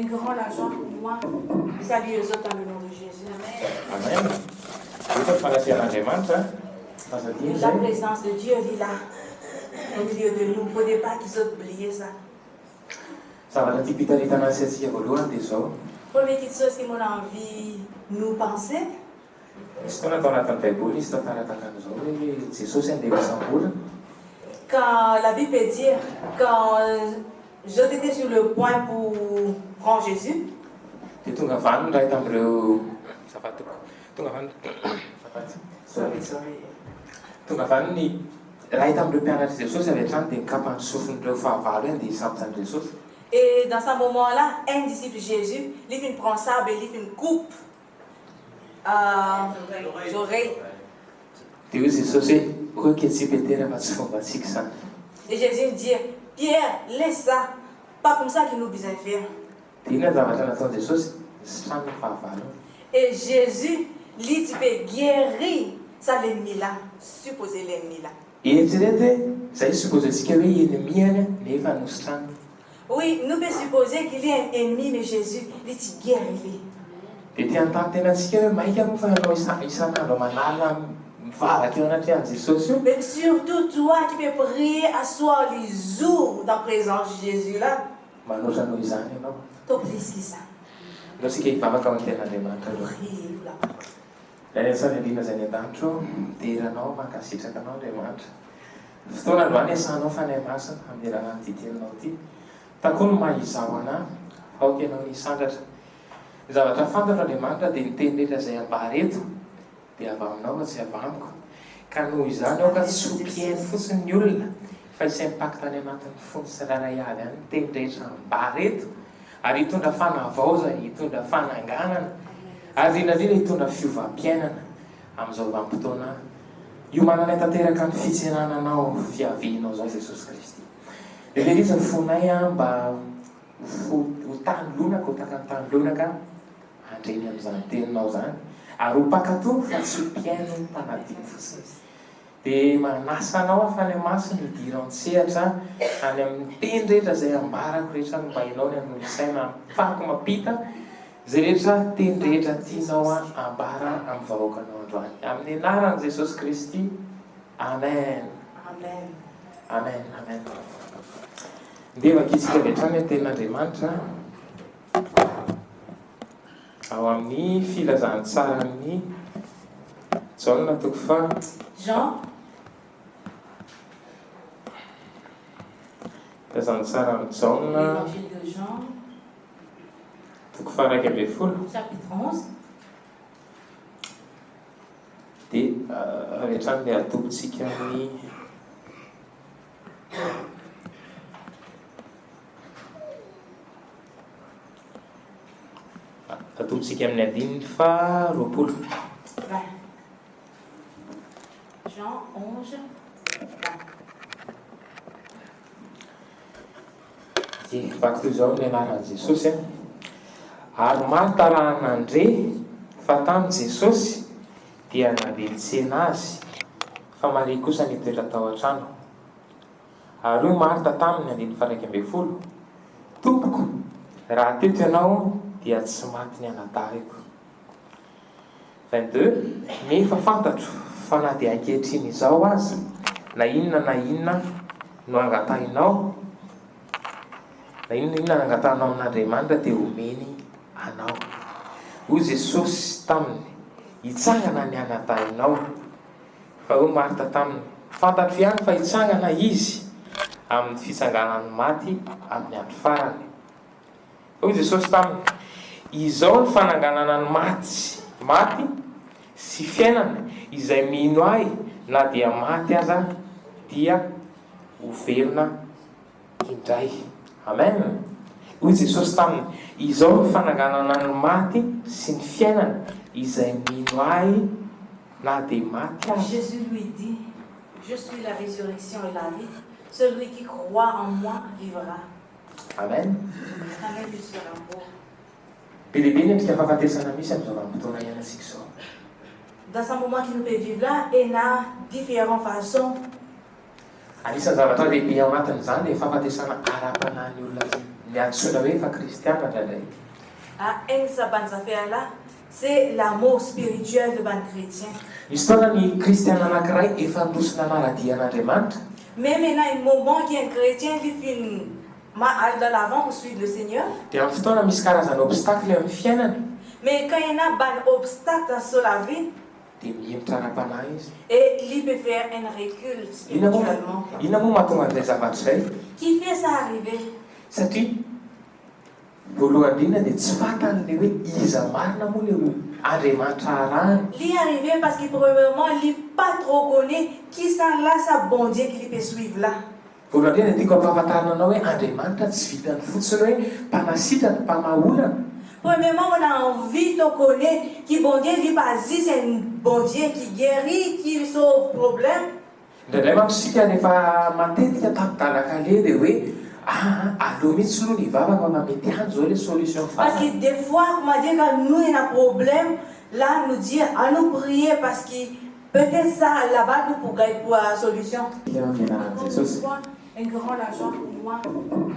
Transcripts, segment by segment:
une grande joie pour moi de saluer les autres dans le nom de Jésus. Amen. La présence de Dieu est là, au milieu de nous. Il ne faudrait pas qu'ils aient oublié ça. Première petite chose que mon envie nous penser. Quand la Bible peut dire, quand j'étais sur le point pour prendre Jésus, et dans ce moment-là, un disciple de Jésus, il vient prendre ça, il vient coupe l'oreille. Et Jésus dit, Pierre, laisse ça, pas comme ça qu'il nous besoin faire. Et Jésus, lui, tu peux guérir ça l'ennemi-là, supposer l'ennemi-là. Oui, nous pouvons supposer qu'il y a un ennemi, mais Jésus, lui, tu guéris. Mais surtout toi qui peux prier à soi les jours dans la présence de Jésus là. Tu pries qui ça. Prie pour la zavatra fantatr'Andriamanitra dia niteny rehetra izay ambara eto dia avy aminao fa tsy avy amiko ka noho izany aho ka tsy ompiaino fotsiny ny olona fa isay mipakita any anatin'ny fony sy raray avy any niteny rehetra ambara eto ary hitondra fanavaozana hitondra fananganana ary indrindra hitondra fiovam-piainana amin'izao vanim-potoana io manana tanteraka ny fitsenananao fiavianao zao Jesosy Kristy dia veritsa ny fonay mba ho tanylonaka ho taka ny tanylonaka andreny amin'izany teninao zany ary ho mpakatoro fa tsy mpiaino ny mpanadiny fotsiny dia manasa anao afany masina hidiran'ny sehatra any amin'ny teny rehetra izay ambarako rehetra no mba hainao ny amin'ny saina mifako mampita izay rehetra teny rehetra tianao ambara amin'ny vahoakanao androany amin'ny anaran'i Jesosy Kristy. Amen. Amen. Amen. Amen. Dia vakitsika rehetrany ny tenin'Andriamanitra ao amin'ny filazantsarany Jean toko fa Jean filazantsarany Jean Évangile de Jean toko fa 1:11 chapitre 11 dia rehetrany dia atobontsika ny atobontsika amin'ny andininy fa 20. Jean 11 dia vaky toy izao ny anaran'i Jesosy ary Marta rahan'Andre fa tamin'i Jesosy dia nandeha nitsena azy fa Maria kosa nitoetra tao an-trano ary io Marta taminy andininy fa 1:12 tompoko raha teto ianao dia tsy maty ny anadariko. 22 nefa fantatro fa na dia ankehitriny izao aza na inona no angatahinao na inona nangatanao amin'Andriamanitra dia omeny anao. Hoy Jesosy taminy hitsangana ny anadahinao fa hoy Marta taminy fantatro ihany fa hitsangana izy amin'ny fitsanganan'ny maty amin'ny andro farany. Hoy Jesosy taminy izao ny fananganana ny maty sy fiainana izay mino ahy na dia maty aza dia ho velona indray. Amen. Hoy Jesosy taminy izao ny fananganana ny maty sy ny fiainana izay mino ahy na dia maty aza. Jésus lui dit, je suis la résurrection et la vie. Celui qui croit en moi vivra. Amen. Amen, je suis l'amour. Bebe endrika fahafatesana misy amin'izao vanim-potoana iainantsika izao. Dans ce moment qui nous peut vivre là, il y a différentes façons. Anisan'ny zavatra lehibe ao anatin'izany dia fahafatesana ara-panahy ny olona miantsona hoe fa kristiana indraindray. Haine sabanzafea là, c'est l'amour spirituel de ban chrétien. Misy fotoana ny kristiana anankiray efa ndrosina anaradian'Andriamanitra. Mais maintenant, il y a un moment qui est un chrétien qui finit aller de l'avant pour suivre le Seigneur. Dia amin'ny fotoana misy karazana obstacle amin'ny fiainana. Mais quand il y a un obstacle dans la vie, dia mihemitra ara-panahy izy. et il peut faire un recul spirituellement. Inona moa mahatonga an'izay zavatra izay? Qui fait ça arriver? Satria voalohany indrindra dia tsy fantan'ilay hoe iza marina moa ilay Andriamanitra arahany. L'y arriver parce qu'il premièrement, il n'est pas trop connu qui sont là, ça bon Dieu qui peut suivre là. Voalohany indrindra tiako ampahafantarina anao hoe Andriamanitra tsy vitany fotsiny hoe mpanasitrana, mpamaolana. Premièrement, on a envie de connaître qui bon Dieu dit pas si c'est un bon Dieu qui guérit, qui sauve problème. Indraindray mampisika rehefa matetika tapidalaka le dia hoe aleo mihitsy aloha ny vavaka mamety any zao le solution Parce que des fois, comment dire, quand nous on a un problème, là nous dire à nous prier parce que peut-être ça là-bas nous pour la solution. Un grand argent pour moi.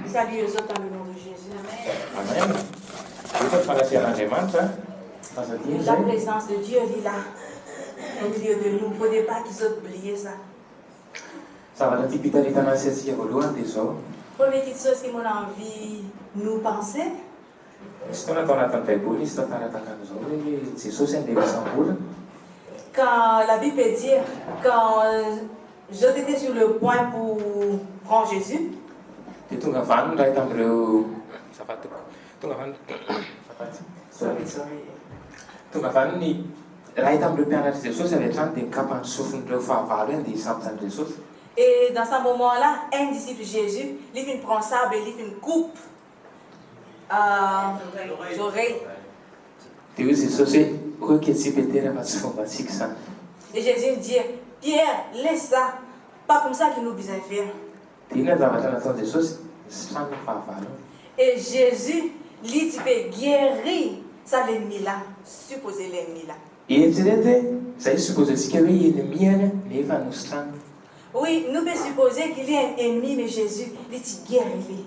Salut aux autres dans le nom de Jésus. Amen. La présence de Dieu est là, au milieu de nous. Il ne faudrait pas qu'ils oublient ça. Zavatra tiako hitarihana antsika voalohany dia zao. Première petite chose que mon envie nous penser. Misy fotoana atao anatin'ny Baiboly misy tantara tahaka an'izao hoe Jesosy andeha isam-bolana. Quand la Bible dit, quand j'étais sur le point pour prendre Jésus, dia tonga vaniny ray tamin'ireo tonga vaniny ray tamin'ireo mpianatra Jesosy avy hatrany dia mikapany sofin'ireo fahavalo hoe andeha hisampitsany Jesosy. et dans ce moment-là, un disciple Jésus, il vient prendre ça, il vient coupe l'oreille. Dia hoy Jesosy hoe ketsy Petera fa tsy fombantsika izany. Et Jésus dit, Pierre, laisse ça, pas comme ça qu'il nous besoin faire. Dia inona zavatra nataony Jesosy? Sitrany ny fahavalo. Et Jésus, lui, tu peux guérir ça l'ennemi-là, supposé l'ennemi-là. Eritrereto zay supposentsika hoe ennemi any nefa nositrany. Oui, nous pouvons supposer qu'il y a un ennemi, mais Jésus, lui, tu guéris.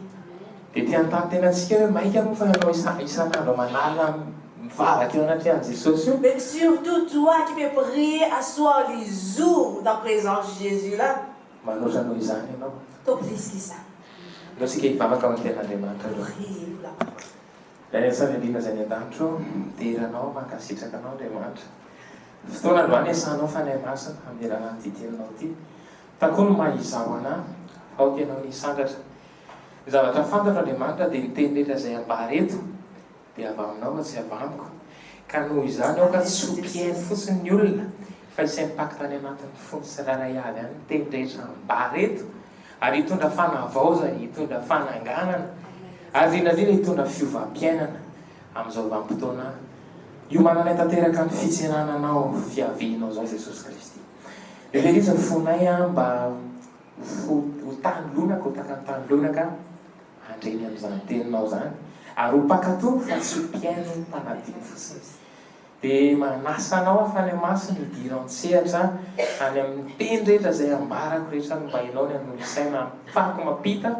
Dia tia antany tenantsika hoe maika moa fa nanao isan'andro manala mivavaka eo anaty an' Jesosy io. Mais surtout toi qui peux prier à soir les jours dans la présence de Jésus là. Manosanao izany ianao. Toi plus que ça. Ndao sika hivavaka ao an-ten'Andriamanitra aloha. Priez pour la Ilay sany andrina izay ny an-danitro teranao mankasitraka anao Andriamanitra. Fotoana androany iasanao fanahy masina amin'ny raha diteninao ity. Takoa no mahizao anahy, aoka ianao ny sandratra. Ny zavatra fantatra Andriamanitra dia ny teny rehetra izay ambareto dia avy aminao tsy avy amiko. Ka noho izany aoka tsy hompiainy fotsiny ny olona fa isay mipakita any anatin'ny fony tsirairay avy any ny teny rehetra ambareto. Ary hitondra fanavaoza, hitondra fananganana, ary indrindra hitondra fiovam-piainana amin'izao vanim-potoana io manana tanteraka ny fitsenananao fiavianao zao Jesosy Kristy. Dia ilay izy fonay mba ho tany lonaka, ho taka ny tany lonaka andreny amin'izany teninao zany. Ary ho mpakatoro fa tsy hompiaino ny mpanadino fotsiny. Dia manasa anao afany masina hidira an-tsehatra any amin'ny teny rehetra izay ambarako rehetra mba hainao ny amin'ny saina mifako mampita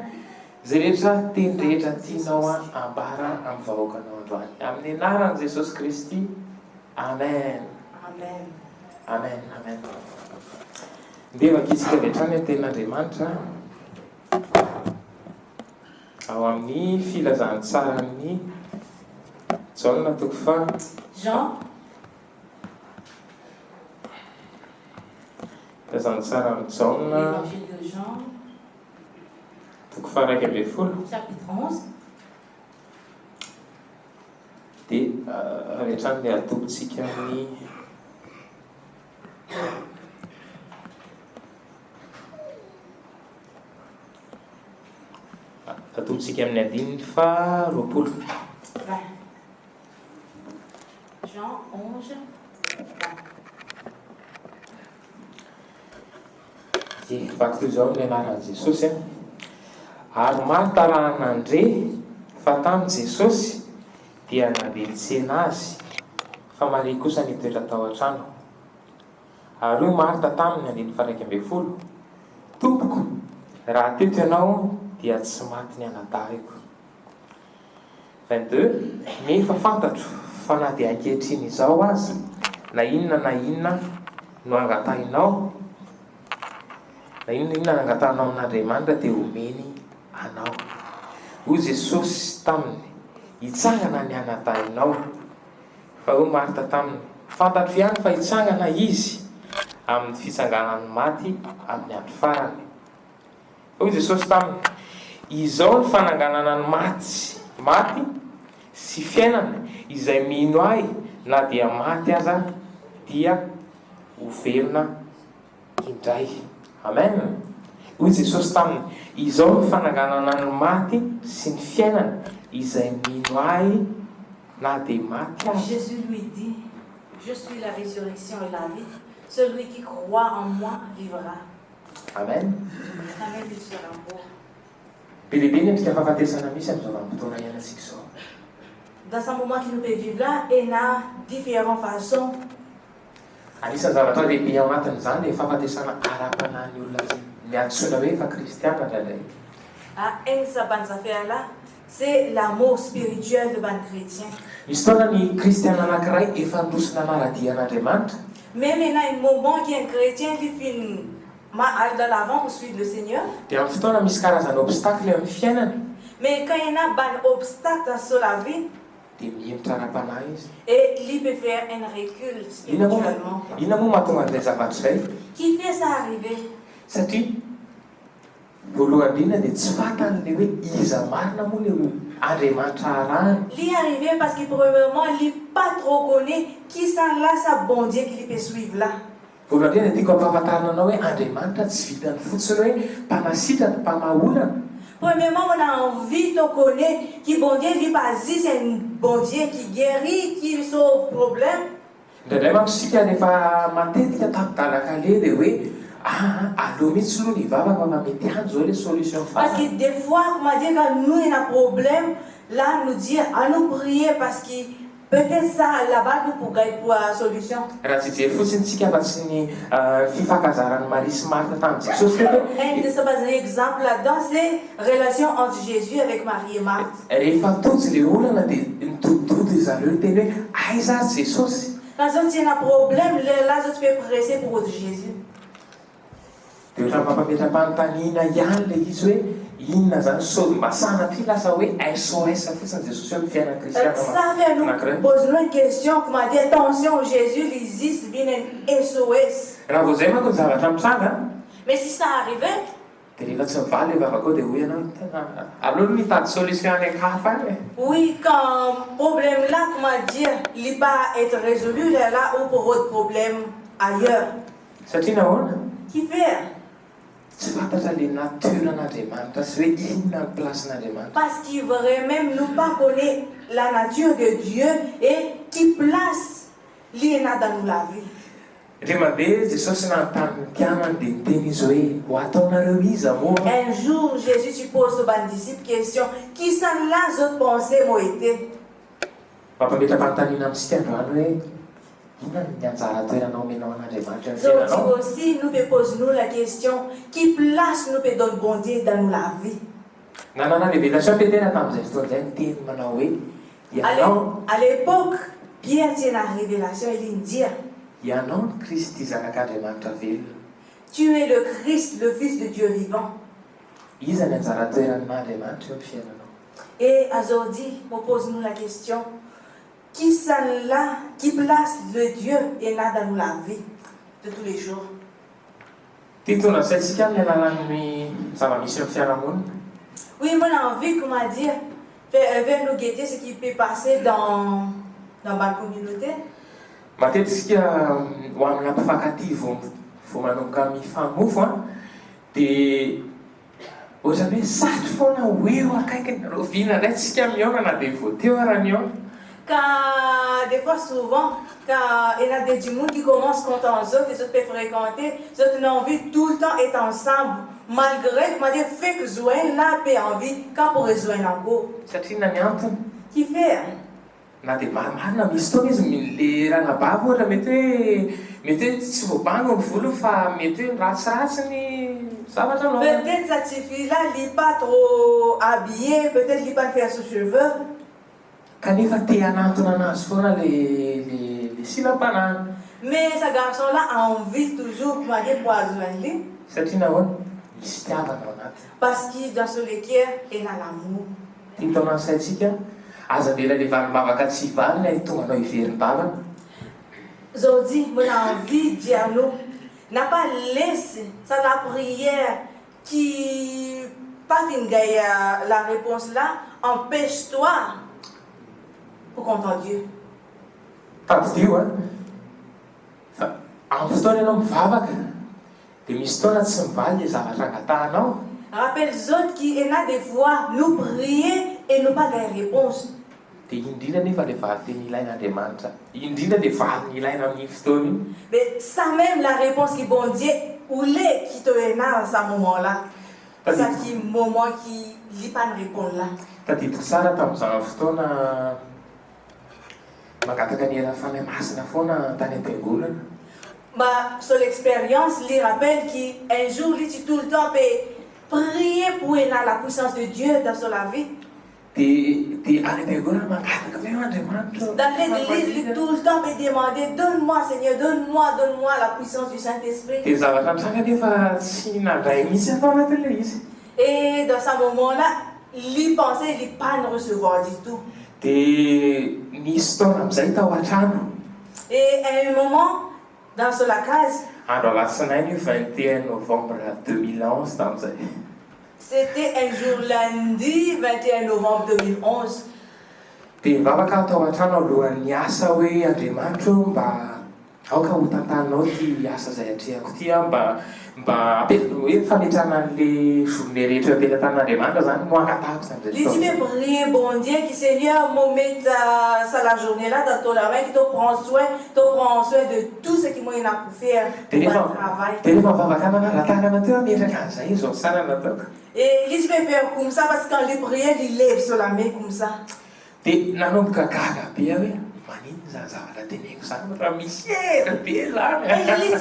izay rehetra teny rehetra tianao ambara amin'ny vahoakanao androany. Amin'ny anaran'i Jesosy Kristy. Amen. Amen. Amen. Amen. Ndeha vakitsika avy hatrany ny tenin'Andriamanitra ao amin'ny filazantsarany Jaona toko fa Jean. Filazantsara amin'ny Jaona L'évangile de Jean. Toko fa 1:12. Chapitre 11. Dia avy hatrany ilay atobontsika amin'ny atobontsika amin'ny andininy fa 20. Jean 11. Vaky toy izao amin'ny anaran'i Jesosy. Ary Marta raha nandre fa tamin'i Jesosy dia nandentsena azy, fa Maria kosa nitoetra tao an-trano. Ary hoy Marta taminy andiny fa 1:12, Tompoko, raha teto ianao dia tsy maty ny anadariko. 22 nefa fantatro fa na dia ankehitriny izao azy na inona no angatahinao na inona nangatanao amin'Andriamanitra dia omeny anao. Hoy Jesosy taminy, hitsangana ny anatahinao. Fa hoy Marta taminy, fantatro ihany fa hitsangana izy amin'ny fitsanganany maty amin'ny andro farany. Hoy Jesosy taminy, izao ny fananganana ny maty sy fiainana, izay mino ahy na dia maty aza dia ho velona indray. Amen. Hoy Jesosy taminy, izao ny fananganana ny maty sy ny fiainana, izay mino ahy na dia maty aza. Jésus lui dit, je suis la résurrection et la vie. Celui qui croit en moi vivra. Amen. Amen, Dieu soit l'amour. Belibe ny endrika fahafatesana misy amin'izao vanim-potoana iainantsika izao. Dans ce moment qui nous peut vivre là, il y a différentes façons. Anisan'ny zavatra lehibe ao anatin'izany dia fahafatesana ara-panahy ny olona miantsoina hoe efa kristiana indraindray. Un saban affaire là, c'est l'amour spirituel devant le chrétien. Misy fotoana ny kristiana anankiray efa ndrosina anara-dian'Andriamanitra. Mais maintenant, il y a un moment qui est un chrétien qui finit aller de l'avant pour suivre le Seigneur. Dia amin'ny fotoana misy karazana obstacle amin'ny fiainany. Mais quand il y a un obstacle sur la vie, dia mihemitra ara-panahy izy. et il peut faire un recul spirituellement. Inona moa mahatonga an'ilay zavatra izay? Qui fait ça arriver? Satria voalohany indrindra dia tsy fantany le hoe iza marina moa le Andriamanitra arahany. Il est arrivé parce qu'il probablement il pas trop connaît qui sont là sa bon Dieu qui peut suivre là. Voalohany indrindra tiako ampahafantarina anao hoe Andriamanitra tsy vitany fotsiny hoe mpanasitrana mpamaolana. Premièrement, on a envie de connaître qui bon Dieu lui pas dit c'est un bon Dieu qui guérit, qui sauve problème. Indraindray mampisika rehefa matetika tapidalaka le dia hoe aleo mihitsy aloha ny vavaka mamety any zao le solution Parce que des fois, comment dire, quand nous il y a un problème, là nous dire à nous prier parce que peut-être ça là-bas nous pour gagner pour la solution. raha tsy jery fotsiny tsika fa tsy ny fifankazarany Marie sy Martha tamin'ny Jesosy Un exemple là-dedans, c'est relation entre Jésus avec Marie et Marthe. rehefa totsy le olana dia nitoditody zareo teny hoe aiza Jesosy. Quand il y a un problème, là tu peux presser pour Jésus. Dia ohatran'ny mampametra-panontaniana ihany le izy hoe inona zany mba sanatria lasa hoe SOS fotsiny Jesosy amin'ny fiainana kristiana Ça fait nous poser une question, comment dire, attention, Jésus il existe, vient un SOS. raha vao zay manko ny zavatra mitranga. Mais si ça arrivait, dia rehefa tsy mivaly le vavaka ao dia hoe ianao tena aleo mitady solution any hafa any. oui, quand problème là, comment dire, il n'est pas être résolu là ou pour votre problème ailleurs. Satria nahoana? Qui fait? Tsy fantatra le natoran'Andriamanitra sy hoe inona ny placen'Andriamanitra. Parce qu'il voudrait même nous pas connaître la nature de Dieu et qui place l'INA dans nous la vie. Rehefa mandeha Jesosy nanontany mpianany dia niteny izy hoe ho ataonareo iza moa. Un jour, Jésus tu poses aux disciples question, qui sont là autres pensées m'ont été? Mampametra-panontaniana amintsika androany hoe inona ny anjara toeranao omenao an'Andriamanitra amin'ny Donc fiainanao. aussi, nous peut poser nous la question, qui place nous peut donner bon Dieu dans nous la vie? Nanana révélation petena tamin'izay fotoana izay niteny manao hoe ianao À l'époque, Pierre tient la révélation, il dit, ianao ny Kristy zanak'Andriamanitra velona. tu es le Christ, le Fils de Dieu vivant. Iza ny anjara toeran'Andriamanitra eo amin'ny fiainanao. Et aujourd'hui, on pose nous la question, qui sont là, qui place le Dieu et là dans nous la vie de tous les jours? Titona saintsika amin'ny alalan'ny zava-misy amin'ny fiarahamonina. Oui, moi j'ai envie, comment dire, faire nous guetter ce qui peut passer dans ma communauté. Matetika ho amin'ny ampifankatia vao manomboka mifamofo a dia ohatrany hoe satry foana ho eo akaikiny roviana indray tsika miaona dia vao teo ara ny eo. Quand des fois, souvent, quand il y a des gens qui commencent contre les autres peuvent fréquenter, les autres ont envie tout le temps être ensemble, malgré, comment dire, fait que joindre là, peut envie, quand pour rejoindre encore. Satria na ny antony Qui fait? na dia marina misy fotoana izy le ranabavy ohatra mety hoe tsy voabango ny volo fa mety hoe ratsiratsy ny zavatra anao. Peut-être cette fille-là, elle n'est pas trop habillée, peut-être elle n'est pas faire ses cheveux. kanefa te hanantona anazy foana le silam-panana. Mais ce garçon-là a envie toujours pour aller pour Azouanli. Satria nahoana misy tiavana ao anatiny. Parce que dans son cœur, il a l'amour. Tia taonany saintsika aza vela le valim-bavaka tsy valina tonga anao iveriny bavana. Aujourd'hui, on a envie de dire nous, n'a pas laissé ça la prière qui pas fin la réponse là, empêche-toi pour compter Dieu. Taddio fa amin'ny fotoana ianao mivavaka dia misy fotoana tsy mivaly le zavatra angatahanao. Rappelle les autres qui en a des fois nous prier et nous pas des réponses. Dia indrindra nefa le valiteny ilaina Andriamanitra, indrindra le valiny ilaina amin'ny fotoana iny. Mais ça même la réponse qui bon Dieu voulait qui te a à ce moment-là. Ça qui moment qui lit pas de réponse là. Tadidiko tsara tamin'izany fotoana mangataka ny era fanahy masina foana tany am-piangonana. Bah, sur l'expérience, il rappelle qu'un jour, il tout le temps peut prier pour la puissance de Dieu dans sa vie. Dans l'église, il tout le temps peut demander, donne-moi Seigneur, donne-moi la puissance du Saint-Esprit. Et dans ce moment-là, il pensait qu'il ne pas recevoir du tout. Et à un moment, dans la case, c'était un jour lundi 21 novembre 2011. Dia mivavaka atao an-trano alohan'ny asa hoe Andriamanitra mba aoka ho tantanao ty asa izay atrehako ty mba hoe fametrana an'le journée rehetra ampelantan'Andriamanitra zany no angatahako izany. Ici même prier bon Dieu qui Seigneur me mette ça la journée là dans ton main, qui te prend soin de tout ce qui m'a pour faire pour le travail. Dia rehefa mivavaka nanara-tanana teo ametraka an'izay izy sana nataoko. Et il peut faire comme ça parce que quand il prie, il lève sur la main comme ça. Dia nanomboka gaga be hoe maninona zany zavatra teneniko zany raha misy era be zany. Et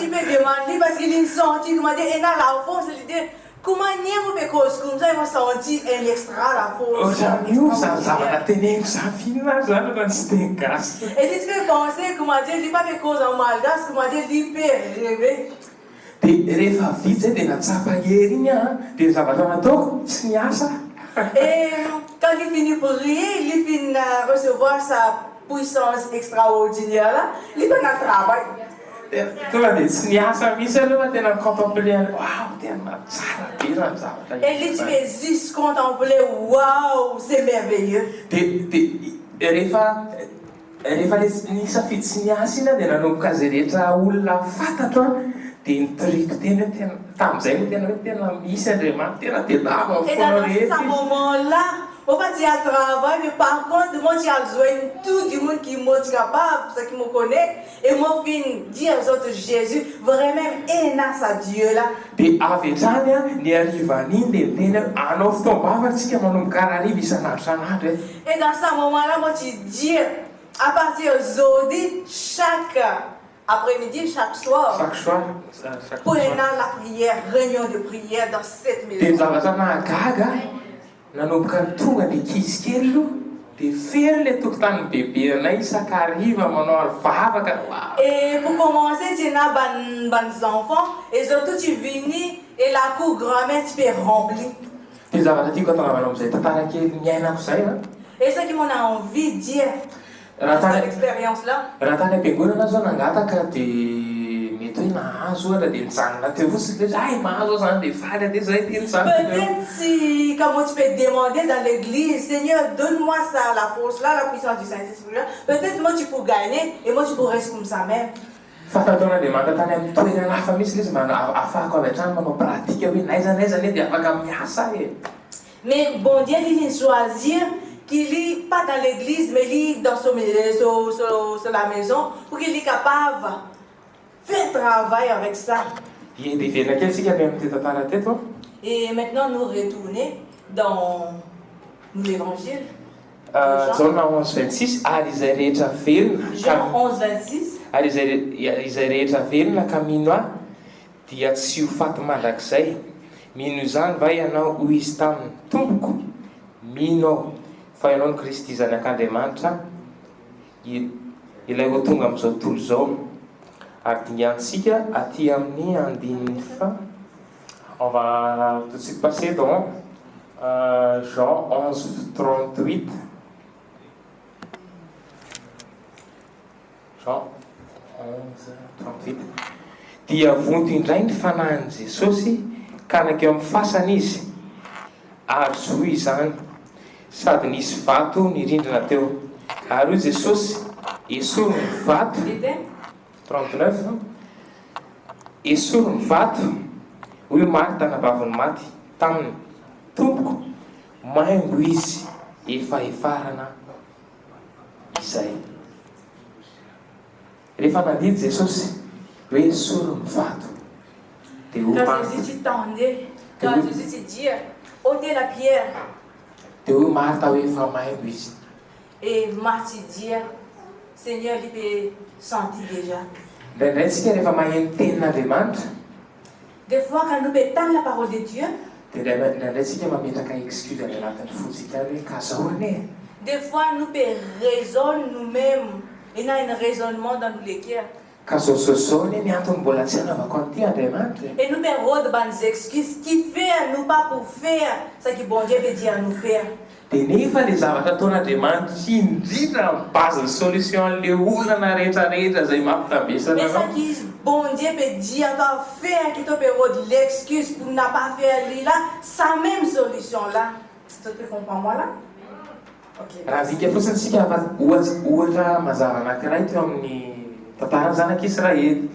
il peut demander parce qu'il a senti comment dire, et là la force, il dit comment nier me cause comme ça, il m'a senti un extra la force. Io zany zavatra teneniko zany fihinana zany raha tsy teny gasy. Et il peut penser comment dire, il pas me cause en malgache, comment dire, il peut rêver. Dia rehefa vita zay dia natsapa hery iny dia zavatra nataoko tsy niasa. Et quand il finit pour prier, il finit recevoir sa puissance extraordinaire là, il va dans le travail. Tonga dia tsy niasa misy aloha tena contempler wow tena tsara be zany zavatra. Et il peut juste contempler waouh, c'est merveilleux. Dia rehefa nisafidy tsy niasa iny dia nanomboka zay rehetra olona fantatro dia nitoriko tena tamin'izay no tena hoe tena misy Andriamanitra tena dia lava Et dans ce moment-là, on va dire le travail, mais par contre, moi j'ai besoin tout du monde qui est capable, ceux qui me connaissent, et moi je viens dire aux autres Jésus, vraiment énas à Dieu là. Dia avy hatrany ny harivan'iny dia miteny anao fotoam-bavaka tsika manomboka hariva isan'andro isan'andro. Et dans ce moment-là, moi je dis, à partir d'aujourd'hui, chaque après-midi, chaque soir, pour la prière, réunion de prière dans cette maison. Dia zavatra nahagaga nanomboka tonga ny ankizy kely aloha dia fery le tokontany bebe anay isakariva manao alivavaka. Et pour commencer, tu as des enfants, et surtout tu viens et la cour grand-mère tu peux remplir. Dia zavatra tiako atao amin'izay tantara kely niainako zay. Et ce qui m'en a envie de dire dans cette expérience-là. Raha tany am-piangonana zao nangataka dia mety hoe nahazo ohatra dia nijanona teo fotsiny le ay mahazo zany dia faly ade zay ty nyzany. Peut-être si, comme tu peux demander dans l'église, Seigneur, donne-moi ça, la force là, la puissance du Saint-Esprit là. Peut-être moi tu peux gagner et moi tu peux rester comme ça même. Fataon'Andriamanitra tany amin'ny toerana hafa misy izy ahafahako avy hatrany manao pratika hoe naiza dia afaka miasa e. Mais bon Dieu il vient choisir qu'il n'est pas dans l'église, mais il est dans sur la maison, pour qu'il est capable de faire travail avec ça. Et maintenant, nous retournons dans l'évangile. Jean 11:26, ary izay rehetra velona. Jean 11:26. Ary izay rehetra velona ka mino ahy dia tsy ho faty mandrakizay. Mino izany va ianao hoy izy tamin'ny tompoko? Mino aho fa ianao ny Kristy zanak'Andriamanitra ilay ho tonga amin'izao tontolo izao ary dingantsika aty amin'ny andininy on va tout de suite passer dans Jean 11:38. Jean 11:38. Dia vonto indray ny fanahin'i Jesosy ka nakeo amin'ny fasana izy ary zoy izany sady nisy vato nirindrina teo ary hoy Jesosy esoro ny vato 39 esoro ny vato hoy Marta nabaviny maty taminy tompoko maingo izy efa efarana izay rehefa nandidy Jesosy hoe esoro ny vato Quand Jésus tendait, quand Jésus dit ôtez la pierre. De hoe Martha hoe efa maingo izy. Et Marthe dit Seigneur, il peut sentir déjà. Ndraindray tsika rehefa maheno tenin'Andriamanitra. Des fois quand nous pétons la parole de Dieu. Ndraindray tsika mametraka excuse any anatin'ny fotsika hoe kazao ane. Des fois nous raisonnons nous-mêmes. Il y a un raisonnement dans nos cœurs. Kazao-sozao ny antony mbola tsy anaovako an'ity Andriamanitra. Et nous rodons des excuses qui fait nous pas pour faire ce que bon Dieu veut dire à nous faire. Dia nefa le zavatra ataon'Andriamanitra sy indrindra ny base solution an'le olana rehetrarehetra izay mampitambesana anao. Mais ça qui bon Dieu peut dire à faire qui te peut l'excuse pour ne pas faire là, sa même solution là. Tu te comprends moi là? OK. Raha dika fotsiny sika ohatra mazava anankiray teo amin'ny tantaran'ny zanak'Israely.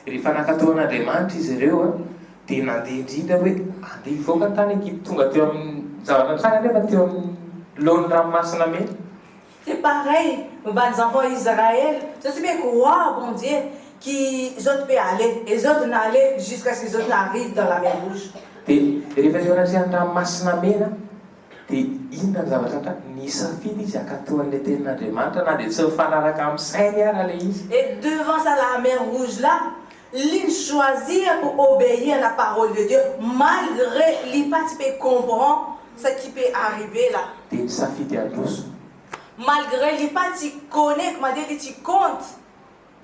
Rehefa nankatoan'Andriamanitra izy ireo dia nandeha indrindra hoe andeha hivoaka tany Egypte tonga teo amin'ny zavatra tranga nefa teo amin'ny lohan'ny ranomasina mena. C'est pareil, les enfants d'Israël, je suis bien croire, bon Dieu, qu'ils autres peuvent aller, et les autres n'allaient jusqu'à ce qu'ils autres arrivent dans la mer Rouge. Dia rehefa teo anaty ranomasina mena dia inona ny zavatra tra nisafidy izy hakatoan'ilay tenin'Andriamanitra na dia tsy mifanaraka amin'ny sainy ara le izy. Et devant ça, la mer Rouge là, l'île choisit pour obéir à la parole de Dieu, malgré l'il pas peut comprendre ce qui peut arriver là. Dia nisafidy androso. Malgré l'il pas tu connais, comment dire, tu comptes,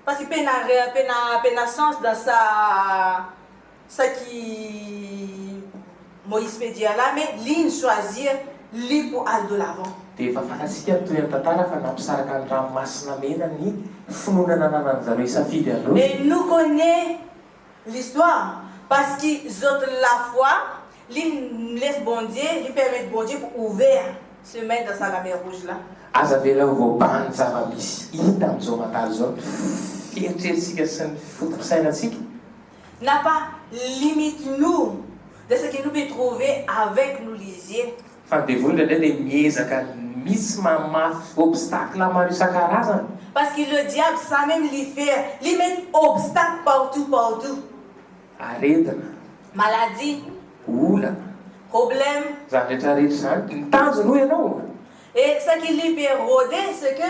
parce qu'il peut n'a sens dans ça qui Moïse peut dire là, mais l'île choisit lui pour aller de l'avant. Dia efa fantatsika toy ny tantara fa nampisaraka ny ranomasina mena ny finoana nanan'ny zareo isafidy androso. Et nous connaissons l'histoire parce qu'ils ont la foi, ils laissent bon Dieu, ils permettent bon Dieu pour ouvrir se mettre dans la mer Rouge là. Aza vela voabahany zava-misy hita amin'izao matary zao fieritrerisika sy ny fotosainatsika. N'a pas limite nous de ce que nous pouvons trouver avec nous lisiers. Fa devona indray dia miezaka misy mamafy obstacle maro isan-karazany. Parce que le diable ça même lui fait, lui met obstacle partout. Aretina. Maladie. Olana. Problème. Zany rehetrarehetra zany mitanjona hoy ianao. Et ce qui lui peut rôder, c'est que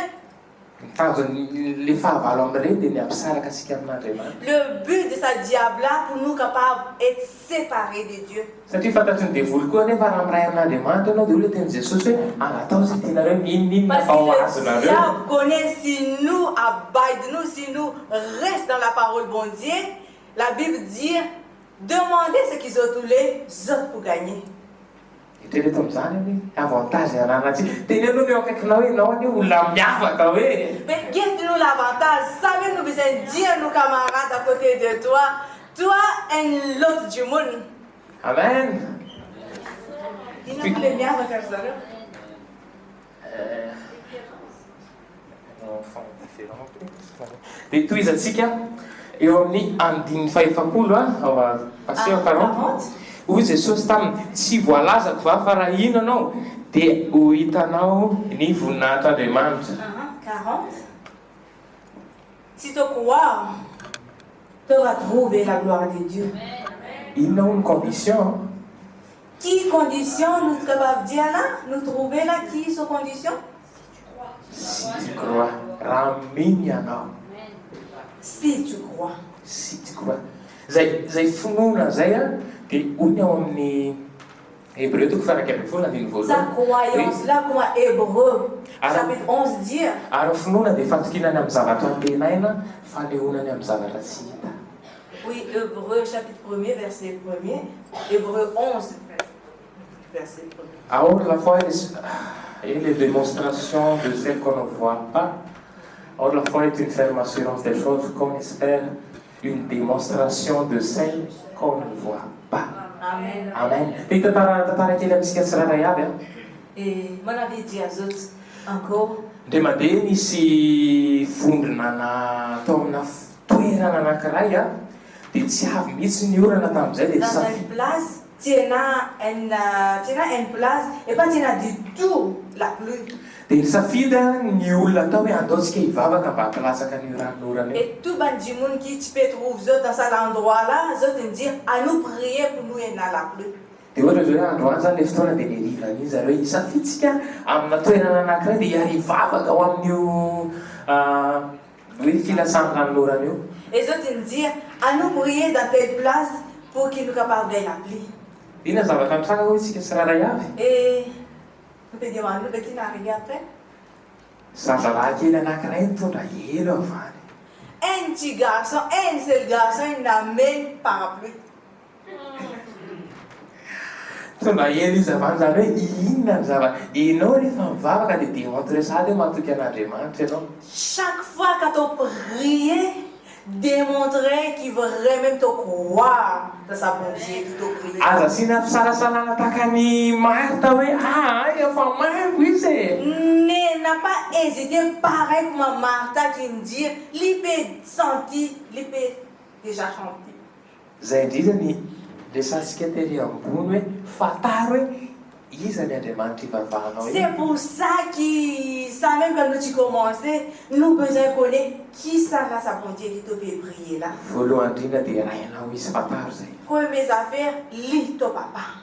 le fahavalo amin'ireny dia ny hampisaraka asika amin'Andriamanitra. Le but de ce diable-là, pour nous capables d'être séparés de Dieu. Satria fantatry ny devoly koa nefa raha miray amin'Andriamanitra ianao dia olona teny Jesosy hoe anatao izy tianareo inona ao azonareo. Parce que le diable connaît si nous abidons, si nous restons dans la parole bon Dieu, la Bible dit demandez ce qu'ils ont tous les autres pour gagner. Itrereto amin'izany hoe avantage ananatsika. Teny aloha ny eo akaikinao hoe ianao any olona miavaka hoe. Mais qu'est-ce l'avantage? Savez nous besoin de dire nos camarades à côté de toi, toi et l'autre du monde. Amen. Il n'a pas les miens avec ça. Dia tohizatsika eo amin'ny andininy fahefapolo ao passé au 40. Hoy Jesosy taminy tsy voalazako va fa raha ino anao dia ho hitanao ny voninahitr'Andriamanitra. 40. Si tu crois, tu vas trouver la gloire de Dieu. Inona ho ny condition? Qui condition nous sommes capables de dire là? Nous trouver là qui sont conditions? Si tu crois. Raha miny ianao. Si tu crois. Si tu crois. Zay finoana zay dia hoy ny ao amin'ny Hébreu toko farak ambin'ny folo andiny Sa voalohany. croyance-là, comme à Hébreu, Alors- chapitre 11 dit, Ary ny finoana dia fatokinany amin'ny zavatra antenaina, fanehoanany amin'ny zavatra tsy hita. oui, Hébreu chapitre 1er, verset 1er, Hébreu 11, verset 1er. Alors la foi est les démonstrations de celles qu'on ne voit pas. Or la foi est une ferme assurance des choses qu'on espère, une démonstration de celles qu'on ne voit pas. Amen. Amen. Dia tantara kely amintsika tsirairay avy a. Et mon avis dit à autres encore, Dia mandeha nisy vondrona natao amina toerana anankiray a, dia tsy avy mihitsy ny orana tamin'izay dia dans tsy une place, tu as une place et pas tu as du tout la pluie. dia nisafidy ny olona atao hoe andaontsika hivavaka mba hampilatsaka ny ranorana io. Et tout le monde qui tu peux trouver dans cet endroit-là, ils vont te dire à nous prier pour nous et dans la pluie. Dia ohatra zao hoe androany zany ilay fotoana dia nirivana iny zareo hoe isafiditsika amina toerana anankiray dia hiarivavaka ao amin'io hoe filatsany ranorana io. Et ils vont te dire à nous prier dans telle place pour qu'il nous capable de la pluie. Inona zavatra misaka hoe tsika tsirairay avy. Et nous te demandons de qui n'arrive après. Zazalahy kely anankiray mitondra elo avany. Un petit garçon, un seul garçon, il n'amène parapluie. Mitondra elo izy avany zany hoe inona ny zavatra. Ianao rehefa mivavaka dia démontre sady hoe matoky an'Andriamanitra ianao. Chaque fois que tu pries, démontrer qu'il veut vraiment te croire dans sa bonté, qu'il te prie. Aza asiana fisalasalana tahaka ny Marta hoe efa maimbo izy e. N'a pas hésité, pareil comme Martha qui me dit, il peut sentir, il peut déjà chanter. Zay indrindrany resantsika tery ambony hoe fataro hoe iza ny Andriamanitra ivavahanao io. C'est pour ça que, ça même quand nous commençons, nous besoin connaître qui ça là sa bonté qui te peut prier là. Voalohany indrindra dia rainao izy fataro zay. Comme mes affaires, lis ton papa.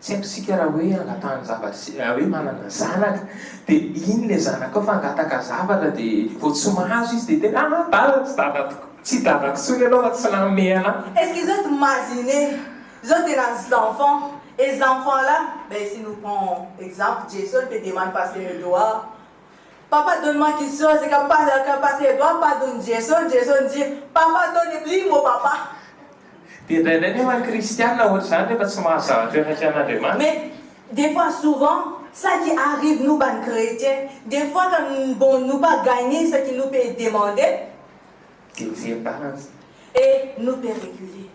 Tsy haiko sika raha hoe angatahany zavatra hoe manana zanaka dia iny le zanaka ao fa angataka zavatra dia vao tsy mahazo izy dia tena tsy davako tsony ianao fa tsy nanome anahy. Est-ce qu'ils ont imaginé, ils ont des enfants, et les enfants là, ben si nous prenons exemple, Jason peut demander passer le doigt. Papa donne-moi quelque chose, c'est quand passer le doigt, pas donne Jason, Jason dit, papa donne-lui mon papa. Dia indraindray nefa ny kristianina ohatra zany rehefa tsy mahazo zavatra eo anaty an'Andriamanitra. Mais des fois, souvent, ça qui arrive, nous, les chrétiens, des fois, quand nous pas gagner ce qui nous peut demander, Dia miverimbarana. et nous peut réguler.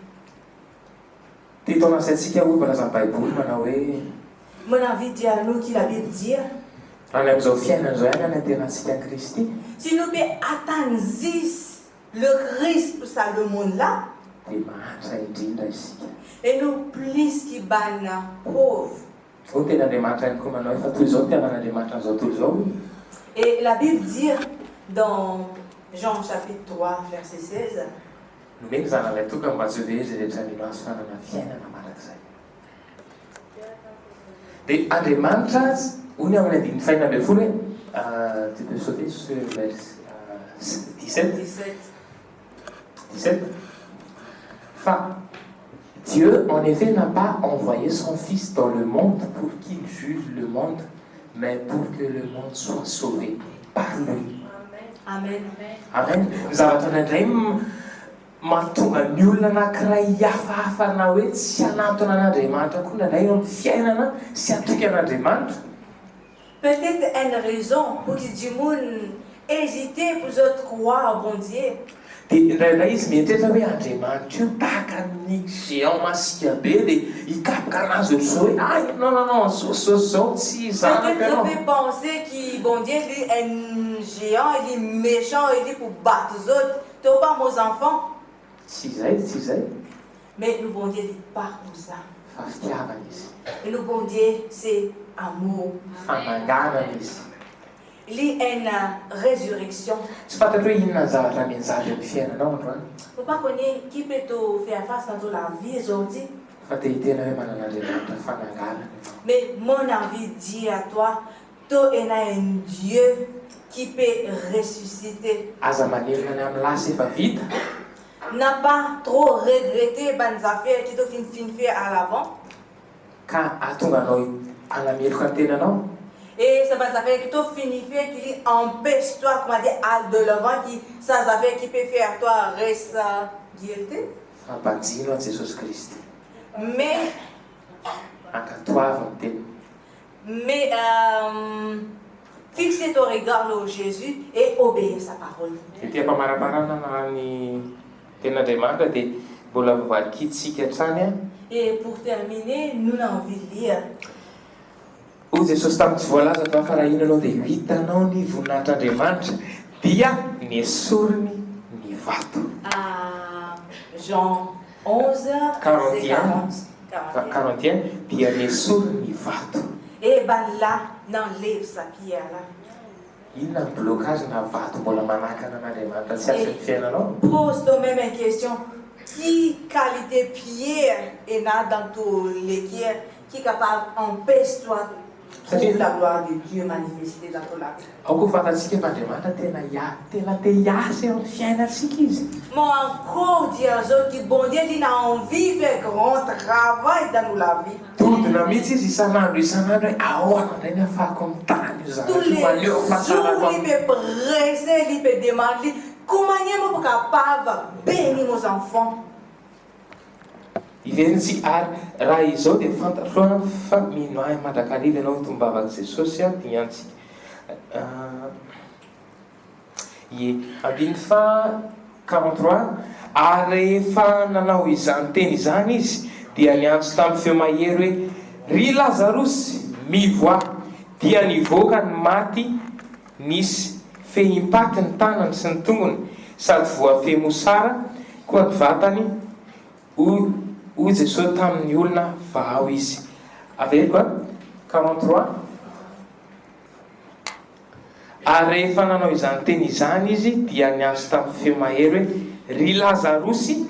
Dia tao anasaintsika hoe mbola Baiboly manao hoe Mon avis dit à nous, qui la Bible dit, raha ny amin'izao fiainana izao ihany anatenantsika Kristy si nous peut attendre le Christ pour ça, le monde là, dia mahantra indrindra isika. et nous plus qui ban pauvres. Ho ten'Andriamanitra ihany koa manao efa toy izao teman'Andriamanitra an'izao tontolo izao. Et la Bible dit dans Jean chapitre 3, verset 16, Nomeny zanalay toka mba tsy hoe izy rehetra mino azy fanana fiainana marak'izay. Dia Andriamanitra hoy ny amin'ny andininy faina ambin'ny folo hoe tu peux sauter sur verset 17. 17. Enfin, Dieu en effet n'a pas envoyé son Fils dans le monde pour qu'il juge le monde, mais pour que le monde soit sauvé par lui. Amen. Amen. Ny zavatra anandray mahatonga ny olona anankiray hafahafa na hoe tsy hanantona an'Andriamanitra koa nandray eo amin'ny fiainana sy hatoky an'Andriamanitra. Peut-être une raison pour que du monde hésite pour autres croire au bon Dieu. Dia indraindray izy mietrehitra hoe Andriamanitra io tahaka ny géant masika be dia hikapoka anazy ohatr'izao hoe non zao tsy zanaka Peut-être ianao. je peux penser que bon Dieu il est un géant, il est méchant, il est pour battre les autres. Tu n'as pas mes enfants. Tsy izay Mais le bon Dieu n'est pas comme ça. fa fitiavana izy, Et le bon Dieu, c'est amour. fananganana izy. Il y a une résurrection. Tsy fantatra hoe inona ny zavatra mianjady amin'ny fiainanao androany. Il ne faut pas connaître qui peut te faire face dans la vie aujourd'hui. Fa te hitena hoe manan'Andriamanitra fananganana. Mais mon envie dit à toi, tu es un Dieu qui peut ressusciter. Aza manerina ny amin'ny lasa efa vita. N'a pas trop regretté les affaires qui te fin fait à l'avant. ka atonga anao anameloka ny tenanao. Et ça va faire que tu finis qui empêche-toi, comment dire, à de l'avant, ça va faire qui peut faire toi reste guilty. Fampajino an Jesosy Kristy. Mais Ankatoavana teny. Mais fixer ton regard au Jésus et obéir sa parole. Ity ampamaraparana ny ten'Andriamanitra dia mbola vovalikitsika hatrany a. Et pour terminer, nous avons envie de lire. Hoy Jesosy tamin'ny tsy voalaza tao fa raha ino anao dia hitanao ny voninahitr'Andriamanitra dia ny esoriny ny vato. Jean 11, 41 dia ny esoriny ny vato. Et ben là, n'enlève sa pierre là. Inona ny blocage na vato mbola manakana an'Andriamanitra tsy azo ny fiainanao? Pose toi-même une question. Qui qualité pierre est là dans tous les pierres qui est capable d'empêcher toi de la gloire de Dieu manifestée dans ton lac? Ao koa fantatsika fa Andriamanitra tena te hiasa eo amin'ny fiainantsika izy. Mais encore dire aux autres que bon Dieu il a envie de faire grand travail dans la vie. Todina mihitsy izy isan'andro hoe ahoana indray ny afahako mitany io Tous les jours, il peut presser, il peut demander comment est-ce qu'on est capable de bénir nos enfants. Ivenitsy ary raha izao dia fantatro fa mino ahy mandrakariva ianao tombavaka Jesosy a dia antsika. Andiny fa 43 ary rehefa nanao izany teny izany izy dia niantso tamin'ny feo mahery hoe ry Lazarosy mivoa dia nivoaka ny maty nisy fehimpaty ny tanany sy ny tongony sady voafemo sara koa ny vatany hoy Jesosy tamin'ny olona vao izy. Aveo koa 43 ary rehefa nanao izany teny izany izy dia niantso tamin'ny feo mahery hoe ry Lazarosy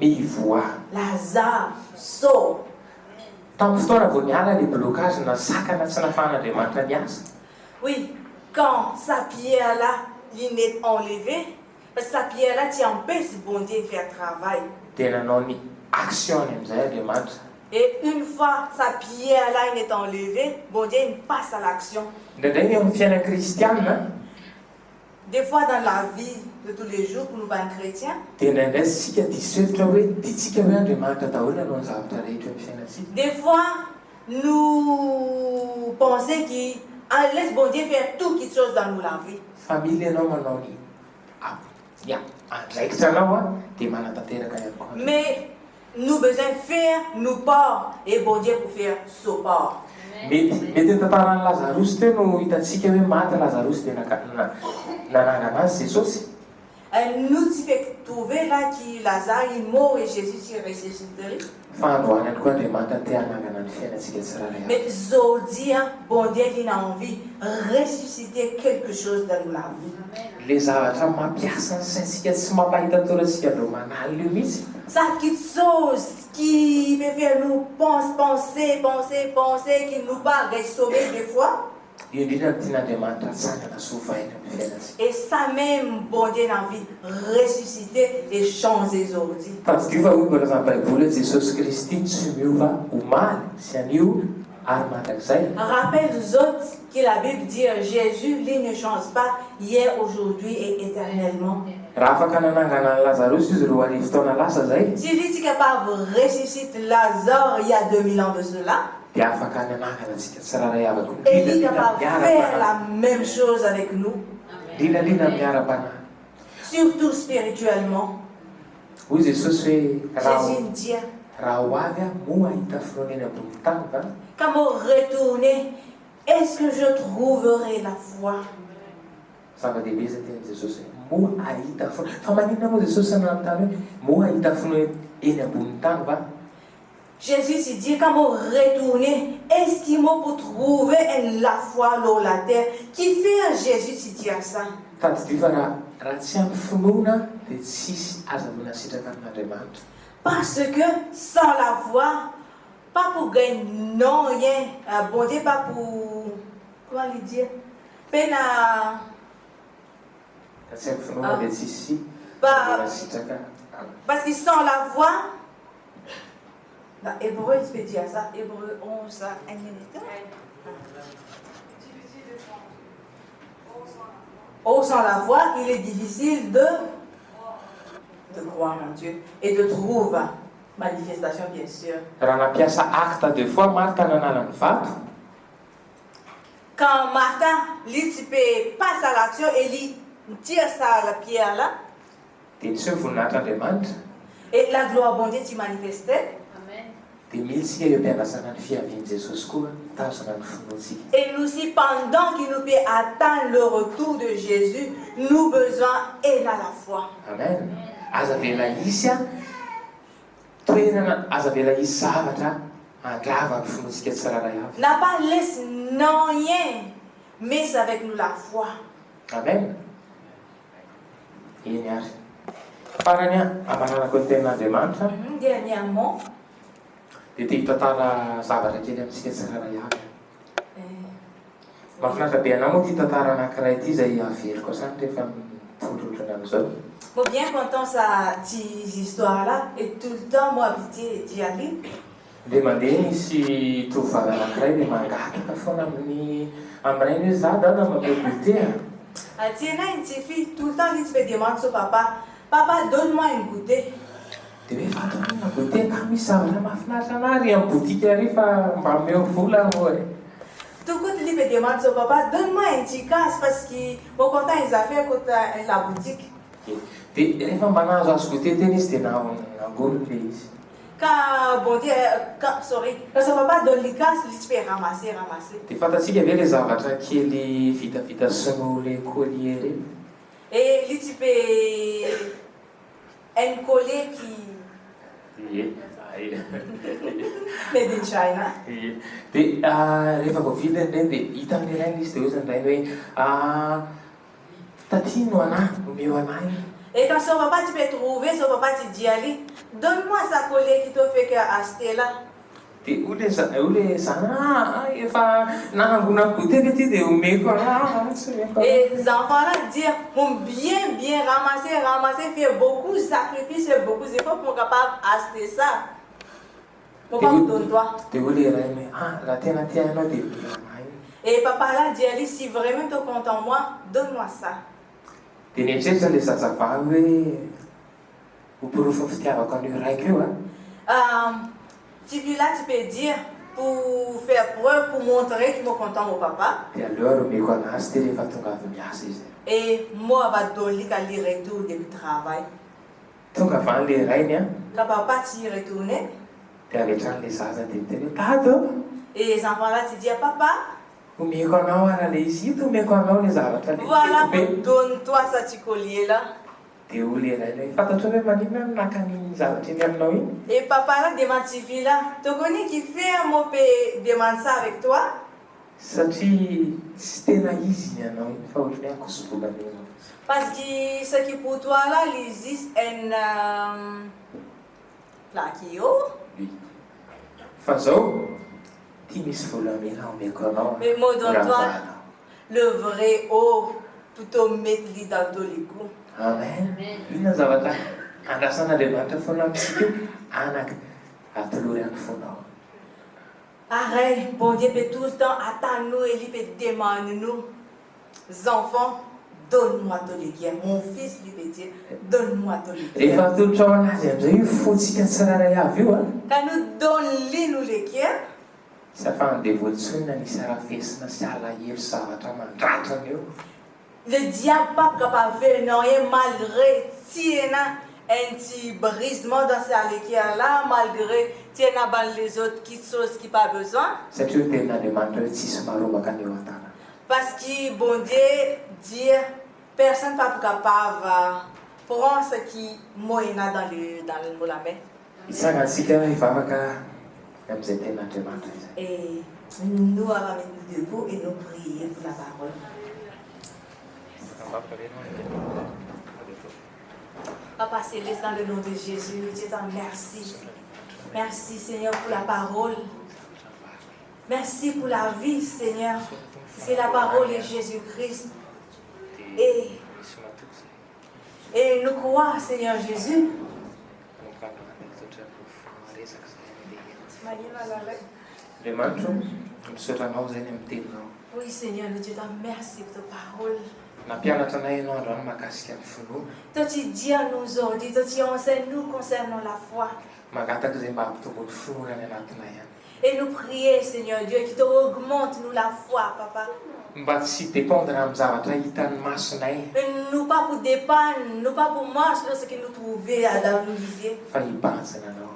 mivoa. Lazare sort. Tamin'ny fotoana vao niala le blocage na sakana tsy nafahan'Andriamanitra niasa. Oui, quand sa pierre là, il est enlevé, parce que sa pierre là, tu empêches bon Dieu de faire travail. Dia nanao ny action amin'izay Andriamanitra. Et une fois sa pierre là, il est enlevé, bon Dieu il passe à l'action. Ndraindray amin'ny fiainana kristianina Des fois dans la vie de tous les jours, pour nous pas chrétiens, dia ndraindray sika disoevitra hoe tiatsika hoe Andriamanitra daholo nanao ny zavatra rehetra amin'ny fiainantsika. des fois nous pensons qu'il laisse bon Dieu faire toutes les choses dans la vie. Fa mila ianao manao ny andraikitra anao a dia manatanteraka ihany koa. Mais nous besoin faire nos parts et bon Dieu pour faire son part. Mety ny tantaran'ny Lazarosy teo no hitantsika hoe maty Lazarosy dia nanangana azy Jesosy. Nous tu fais trouver là que Lazare est mort et Jésus s'est ressuscité. Fa androany ihany koa Andriamanitra te hanangana ny fiainantsika tsirairay avy. Mais aujourd'hui, bon Dieu il a envie de ressusciter quelque chose dans la vie. Le zavatra mampiasa ny saintsika tsy mampahita torantsika andro manalina io mihitsy. Ça quelque chose qui peut faire nous penser, qui nous pas sauver des fois. Io indrindra ny tian'Andriamanitra tsangana sovaina amin'ny fiainantsika. Et ça même, bon Dieu a envie de ressusciter et changer aujourd'hui. Taddio fa hoy mbola amin'ny Baiboly Jesosy Kristy tsy miova omaly sy anio ary mandrakizay. Rappelle aux autres que la Bible dit Jésus, lui ne change pas hier, aujourd'hui et éternellement. Raha afaka nanangana ny Lazarosy izy roa arivo taona lasa zay. Si lui est capable de ressusciter Lazare il y a 2000 ans de cela, dia afaka nanangana antsika tsirairay avy koa. et il est capable de faire la même chose avec nous, Indrindrandrindra amin'ny ara-panahy. surtout spirituellement. Hoy Jesosy hoe Jésus dit, raha ho avy a mo ahita fironena ambony tany va? comment retourner, est-ce que je trouverai la foi? Zava-dehibe zay teny Jesosy hoe mo ahita fironena. Fa maninona moa Jesosy san'ny tany hoe mo ahita fironena eny ambony tany va? Jésus s'est dit, comment retourner, est-ce qu'il m'a pour trouver la foi dans la terre? Qui fait Jésus s'est dit à ça? Taddio fa raha tsy amin'ny finoana dia tsisy aza minasitraka amin'Andriamanitra. Parce que sans la foi, pas pour gagner, non, rien. Bon Dieu, pas pour, comment le dire? Peine à... Raha tsy amin'ny finoana dia tsisy Pas... minasitraka. Parce que sans la foi, Dans Hébreu, tu peux dire ça. Hébreu 11, 1 minute. Oh, sans la foi, il est difficile de croire en Dieu et de trouver manifestation, bien sûr. Raha nampiasa acte de foi Martha nananany vato. Quand Martha, lui, tu peux passer à l'action et lui tire ça à la pierre là. Dia niseho voninahitran'Andriamanitra. Et la gloire bon Dieu s'y manifestait. Dia militsika eo am-piandrasana ny fiavian'i Jesosy koa tazona ny finoantsika. Et nous aussi, pendant qu'il nous peut atteindre le retour de Jésus, nous besoin et à la foi. Amen. Aza vela isy a toerana, aza vela isy zavatra andrava ny finoantsika tsiraray avy. N'a pas laisse non rien, mais avec nous la foi. Amen. Iny ary. Farany a amananako ny tenin'Andriamanitra. Dernièrement, Dia tia hitantara zavatra kely amintsika tsiraray avy. Mahafinaritra be anao moa tia tantara anankiray ity izay averiko sany rehefa mitondraotrana amin'izao. moi bien content ça, ces histoires-là, et tout le temps, moi, habité d'y aller. Dia mandeha nisy tovovavy anankiray dia mangataka foana amin'ray hoe za dana mameo goûter. Tiens, une petite fille, tout le temps, il se fait demander au papa, papa, donne-moi une goûter. Dia hoe fatonina goûter ka misy zavatra mahafinaritra anary amin'ny botika ary fa mba meo vola ho e. Tout le monde lui fait demander au papa, donne-moi un petit casse parce qu'il faut content les affaires contre la boutique. Dia rehefa mba nahazo azy goûter teny izy dia nangolony le izy. Quand, bon Dieu, quand son papa donne les casses, il se fait ramasser. Dia fantatsika ve le zavatra kely vitavita sino le collier reny. Et lui, tu peux un collier qui made in China. Dia rehefa voavidiny reny dia hita amin'ilay izy dia hoe zany iray hoe taty no anahy nomeo anahy. Et quand son papa, tu peux trouver, son papa, tu dis à lui, donne-moi sa collier qui te fait acheter là. Dia ule zana efa nanangona goûter ve ty dia omeko Et les enfants-là disent, mon bien ramasser, faire beaucoup de sacrifices, faire beaucoup d'efforts pour capable acheter ça. Pourquoi vous donne-toi? Dia ule iray hoe raha tena tia ianao dia omeo anahy. Et papa là dit à lui, si vraiment tu comptes en moi, donne-moi ça. Dia nieritreritra le zazavavy hoe hoporofo ny fitiavako an'io raiky io Tu vis là, tu peux dire, pour faire preuve, pour montrer que tu me content au papa. dia aleo ary omeko anazy ty rehefa tonga avy miasa izy. Et moi, va donner qu'à lui retour du travail. Tonga avy any le rainy a Quand papa t'y retourné, dia avy hatrany le zaza dia miteny hoe tado et les enfants là, tu dis à papa, omeko anao ara le izy ito omeko anao le zavatra le voilà, be. donne-toi ça petit collier là. Dia ole iray hoe fantatro hoe maninona no naka ny zavatra eny aminao iny. Et papa là demande ci fille là, tu connais qui fait un mot demande ça avec toi? Satria tsy tena izy ny anao iny fa ohatran'ny ankosobolana iny. Parce que ce qui pour toi là, il existe un plaquio. Fa zao tia misy volamena omeko anao. Mais moi, donne-toi le vrai eau, plutôt mettre lui dans tous les coups. Amen. Ino ny zavatra andrasan'Andriamanitra foana amintsika io anaky atolory any fonao. Pareil, bon Dieu peut tout le temps attendre nous et il peut demander nous, enfants, donne-moi tous les guerres. Mon fils lui peut dire, donne-moi tous les guerres. Rehefa atolotra ao anazy amin'izay io fotsika tsiraray avy io Quand nous donne nous les guerres, sy afahany devolontsonina nisy arafesina sy alahelo zavatra mandratrany eo. le diable pas capable de faire rien malgré tiena un petit brisement dans sa guerre là, malgré tiena dans les autres petites choses qui pas besoin. Satria ho tenin'Andriamanitra hoe tsisy marobaka ny eo an-tana. Parce que bon Dieu dit, personne pas capable de prendre ce qui moyena dans le la main. Hitsangatsika hoe hivavaka amin'izay tenin'Andriamanitra izay. Et nous allons mettre debout et nous prier pour la parole. Papa Céleste, dans le nom de Jésus, nous disons merci. Merci Seigneur pour la parole. Merci pour la vie Seigneur. C'est la parole de Jésus-Christ. Et nous croyons Seigneur Jésus resaka zay Mahina lalay. Andriamanitra misotranao zay ny amin'ny teninao. Oui, Seigneur, nous Dieu, merci pour ta parole. Nampianatra anay ianao androany mahakasika ny finoana. Toi, tu dis à nous aujourd'hui, toi, tu enseignes nous concernant la foi. Mangataka izay mba hampitombo ny finoana ny anatinay ihany. Et nous prier, Seigneur Dieu, qui te augmente, nous, la foi, Papa. Mba tsy dépendre amin'ny zavatra hitan'ny masonay. Nous pas pour dépendre, nous pas pour marcher dans ce que nous trouvons dans nous lisait. Fa hibanjina anao.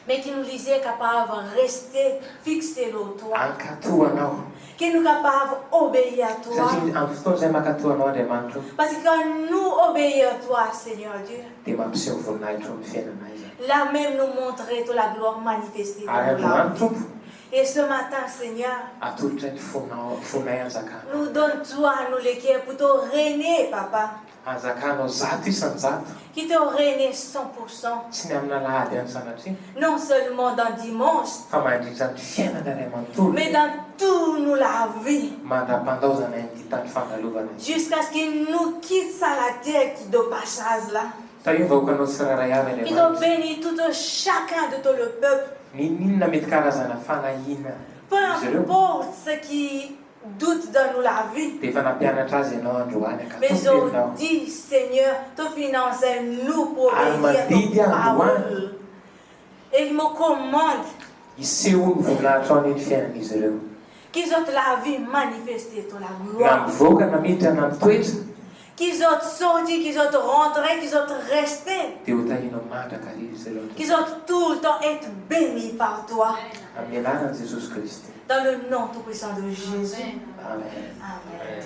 Mais qui nous lisait capable de rester fixé sur toi. Ankatoa anao. Qui nous capable d'obéir à toi. Satria amin'ny fotoana izay mankatoa anao Andriamanitra. Parce que quand nous obéissons à toi, Seigneur Dieu, Dia mampiseho voninahitra amin'ny fiainanay izay. là même nous montrer toute la gloire manifestée dans Ary nos Andriamanitra vies. Tompo, Et ce matin, Seigneur, atolotra ny fonay anjakana. nous donne-toi nous les cœurs pour te régner, Papa. Anjakanao zato isan-jato. Qui te régner 100%. Tsy ny amin'ny alahady any sanatria. Non seulement dans dimanche, Fa mandritra ny fiainana ray amanontolo. mais dans tout nous la vie. Mandra-pandaozana ity tany fandalovana ity. Jusqu'à ce qu'il nous quitte ça la terre de passage là. Tahiova okanao tsirairay avy Qui te Andriamanitra. bénit tout chacun de tout le peuple. Ninona mety karazana fanahina Peu izy ireo. importe ce qui doute dans nous la vie. Dia efa nampianatra azy ianao androany Mais akatombo ianao. aujourd'hui, Seigneur, te finance nous pour Ary obéir à mandidy ta androany. parole. Et il me commande Iseho ny voninahitra ao amin'ny fiainan'izy ireo. qu'ils ont la vie manifestée de la Na gloire. mivoaka na miditra na mitoetra Qu'ils ont sorti, qu'ils ont rentré, qu'ils ont resté. dia ho tahinao mandraka ry izy ireo. Qu'ils ont tout le temps été bénis par toi. Amin'ny anaran'i Jesosy Kristy. Dans le nom tout puissant de Jésus. Amen. Amen. Amen.